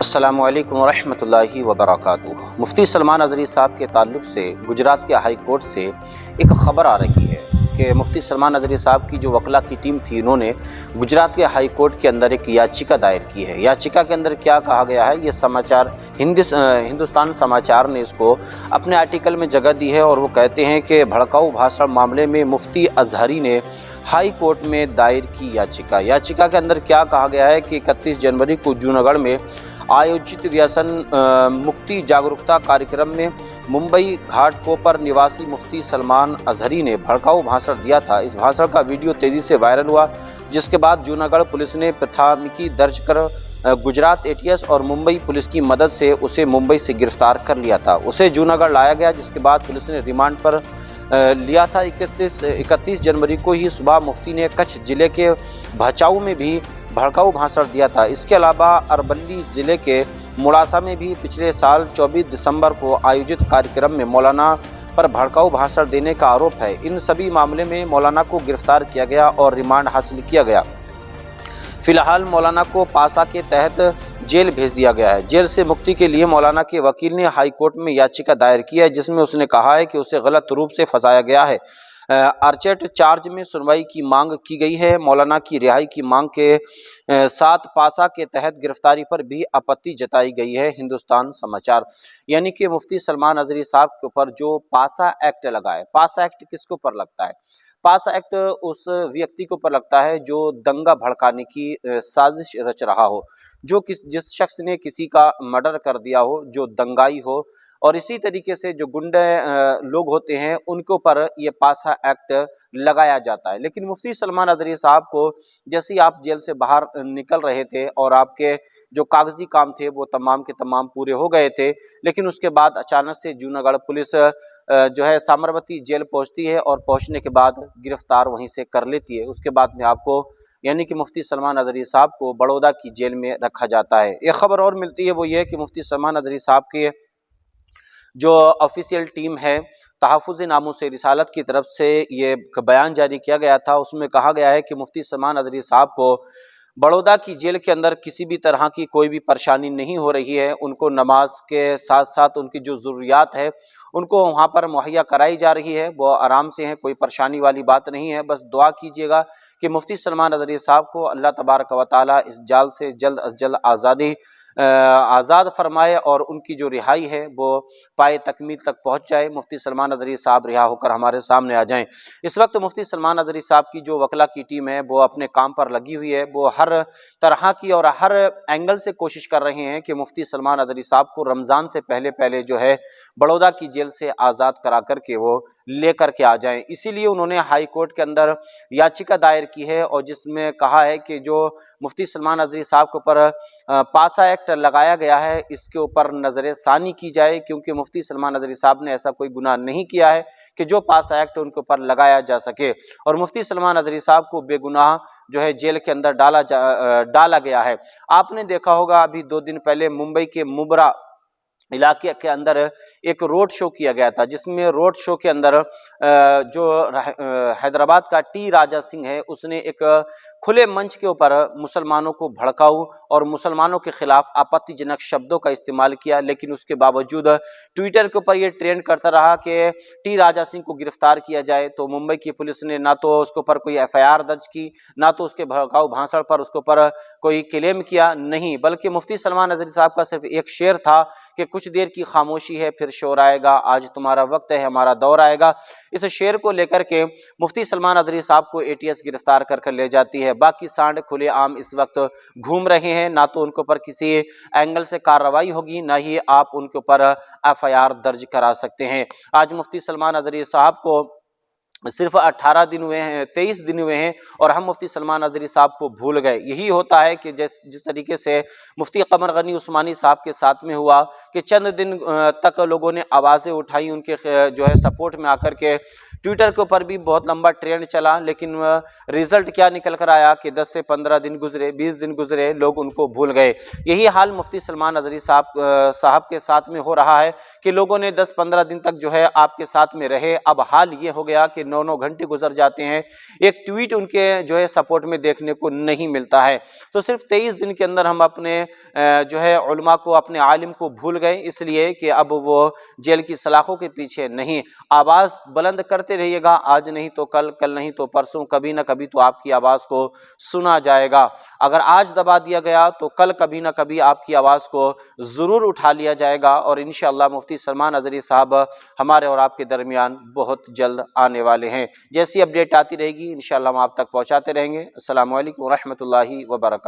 अस्सलामु अलैकुम वरहमतुल्लाहि वबरकातुहू। मुफ्ती सलमान अज़हरी साहब के ताल्लुक़ से गुजरात के हाई कोर्ट से एक ख़बर आ रही है कि मुफ्ती सलमान अज़हरी साहब की जो वकला की टीम थी, उन्होंने गुजरात के हाई कोर्ट के अंदर एक याचिका दायर की है। याचिका के अंदर क्या कहा गया है, ये समाचार हिंदुस्तान समाचार ने इसको अपने आर्टिकल में जगह दी है और वो कहते हैं कि भड़काऊ भाषण मामले में मुफ्ती अज़हरी ने हाई कोर्ट में दायर की याचिका के अंदर क्या कहा गया है कि 31 जनवरी को जूनागढ़ में आयोजित व्यसन मुक्ति जागरूकता कार्यक्रम में मुंबई घाटकोपर निवासी मुफ्ती सलमान अज़हरी ने भड़काऊ भाषण दिया था। इस भाषण का वीडियो तेजी से वायरल हुआ, जिसके बाद जूनागढ़ पुलिस ने प्राथमिकी दर्ज कर गुजरात एटीएस और मुंबई पुलिस की मदद से उसे मुंबई से गिरफ्तार कर लिया था। उसे जूनागढ़ लाया गया, जिसके बाद पुलिस ने रिमांड पर लिया था। 31 जनवरी को ही सुबह मुफ्ती ने कच्छ जिले के भचाऊ में भी भड़काऊ भाषण दिया था। इसके अलावा अरवली ज़िले के मुड़ासा में भी पिछले साल 24 दिसंबर को आयोजित कार्यक्रम में मौलाना पर भड़काऊ भाषण देने का आरोप है। इन सभी मामले में मौलाना को गिरफ्तार किया गया और रिमांड हासिल किया गया। फिलहाल मौलाना को पासा के तहत जेल भेज दिया गया है। जेल से मुक्ति के लिए मौलाना के वकील ने हाई कोर्ट में याचिका दायर की है, जिसमें उसने कहा है कि उसे गलत रूप से फंसाया गया है। आर्चेट चार्ज में सुनवाई की मांग की गई है। मौलाना की रिहाई की मांग के साथ पासा के तहत गिरफ्तारी पर भी आपत्ति जताई गई है। हिंदुस्तान समाचार यानी कि मुफ्ती सलमान अज़हरी साहब के ऊपर जो पासा एक्ट लगा है, पासा एक्ट किसके ऊपर लगता है? पासा एक्ट उस व्यक्ति के ऊपर लगता है जो दंगा भड़काने की साजिश रच रहा हो, जो जिस शख्स ने किसी का मर्डर कर दिया हो, जो दंगाई हो, और इसी तरीके से जो गुंडे लोग होते हैं उनके ऊपर ये पासा एक्ट लगाया जाता है। लेकिन मुफ्ती सलमान अज़हरी साहब को जैसे ही आप जेल से बाहर निकल रहे थे और आपके जो कागजी काम थे वो तमाम के तमाम पूरे हो गए थे, लेकिन उसके बाद अचानक से जूनागढ़ पुलिस जो है साबरमती जेल पहुंचती है और पहुंचने के बाद गिरफ्तार वहीं से कर लेती है। उसके बाद में आपको यानी कि मुफ्ती सलमान अज़हरी साहब को बड़ौदा की जेल में रखा जाता है। एक खबर और मिलती है, वो ये है कि मुफ्ती सलमान अज़हरी साहब के जो ऑफिशियल टीम है तहफ़्फ़ुज़ नामूस रिसालत की तरफ से ये बयान जारी किया गया था। उसमें कहा गया है कि मुफ्ती सलमान अज़हरी साहब को बड़ौदा की जेल के अंदर किसी भी तरह की कोई भी परेशानी नहीं हो रही है। उनको नमाज के साथ साथ उनकी जो ज़रूरियात है उनको वहाँ पर मुहैया कराई जा रही है। वो आराम से हैं, कोई परेशानी वाली बात नहीं है। बस दुआ कीजिएगा कि मुफ्ती सलमान अज़हरी साहब को अल्लाह तबारक व तआला इस जाल से जल्द अज जल्द आज़ाद फरमाए और उनकी जो रिहाई है वो पाए तकमील तक पहुँच जाए। मुफ्ती सलमान अज़हरी साहब रिहा होकर हमारे सामने आ जाएं। इस वक्त मुफ्ती सलमान अज़हरी साहब की जो वकला की टीम है वो अपने काम पर लगी हुई है। वो हर तरह की और हर एंगल से कोशिश कर रहे हैं कि मुफ्ती सलमान अज़हरी साहब को रमज़ान से पहले जो है बड़ौदा की जेल से आज़ाद करा करके वो लेकर के आ जाएं। इसीलिए उन्होंने हाई कोर्ट के अंदर याचिका दायर की है और जिसमें कहा है कि जो मुफ्ती सलमान अज़हरी साहब के ऊपर पासा एक्ट लगाया गया है, इसके ऊपर नज़र सानी की जाए, क्योंकि मुफ्ती सलमान अज़हरी साहब ने ऐसा कोई गुनाह नहीं किया है कि जो पासा एक्ट उनके ऊपर लगाया जा सके। और मुफ्ती सलमान अज़हरी साहब को बेगुनाह जो है जेल के अंदर डाला गया है। आपने देखा होगा अभी 2 दिन पहले मुंबई के मुब्रा इलाके के अंदर एक रोड शो किया गया था, जिसमें रोड शो के अंदर जो हैदराबाद का टी राजा सिंह है, उसने एक खुले मंच के ऊपर मुसलमानों को भड़काऊ और मुसलमानों के खिलाफ आपत्तिजनक शब्दों का इस्तेमाल किया। लेकिन उसके बावजूद ट्विटर के ऊपर ये ट्रेंड करता रहा कि टी राजा सिंह को गिरफ्तार किया जाए। तो मुंबई की पुलिस ने ना तो उसके ऊपर कोई एफआईआर दर्ज की, ना तो उसके भड़काऊ भाषण पर उसके ऊपर कोई क्लेम किया, नहीं, बल्कि मुफ्ती सलमान अज़हरी साहब का सिर्फ एक शेर था कि कुछ देर की खामोशी है फिर शोर आएगा, आज तुम्हारा वक्त है हमारा दौर आएगा। इस शेर को लेकर के मुफ्ती सलमान अज़हरी साहब को एटीएस गिरफ्तार कर ले जाती है। बाकी सांड खुले आम इस वक्त घूम रहे हैं, ना तो उनके ऊपर किसी एंगल से कार्रवाई होगी, ना ही आप उनके ऊपर एफआईआर दर्ज करा सकते हैं। आज मुफ्ती सलमान अज़हरी साहब को सिर्फ 18 दिन हुए हैं, 23 दिन हुए हैं और हम मुफ्ती सलमान अज़हरी साहब को भूल गए। यही होता है कि जिस तरीके से मुफ्ती कमर गनी उस्मानी साहब के साथ में हुआ कि चंद दिन तक लोगों ने आवाज़ें उठाई उनके जो है सपोर्ट में आकर के। ट्विटर के ऊपर भी बहुत लंबा ट्रेंड चला, लेकिन रिजल्ट क्या निकल कर आया कि 10 से 15 दिन गुजरे, 20 दिन गुजरे, लोग उनको भूल गए। यही हाल मुफ्ती सलमान अज़हरी साहब के साथ में हो रहा है कि लोगों ने 10-15 दिन तक जो है आपके साथ में रहे। अब हाल ये हो गया कि 9-9 घंटे गुजर जाते हैं, एक ट्वीट उनके जो है सपोर्ट में देखने को नहीं मिलता है। तो सिर्फ 23 दिन के अंदर हम अपने जो है उलमा को, अपने आलिम को भूल गए, इसलिए कि अब वो जेल की सलाखों के पीछे नहीं। आवाज़ बुलंद करते रहिएगा, आज नहीं तो कल, कल नहीं तो परसों, कभी ना कभी तो आपकी आवाज़ को सुना जाएगा। अगर आज दबा दिया गया तो कल कभी ना कभी आपकी आवाज़ को ज़रूर उठा लिया जाएगा और इंशाअल्लाह मुफ्ती सलमान अज़हरी साहब हमारे और आपके दरमियान बहुत जल्द आने वाले हैं। जैसी अपडेट आती रहेगी इंशाअल्लाह हम आप तक पहुँचाते रहेंगे। अस्सलामु अलैकुम व रहमतुल्लाहि व बरकातुहू।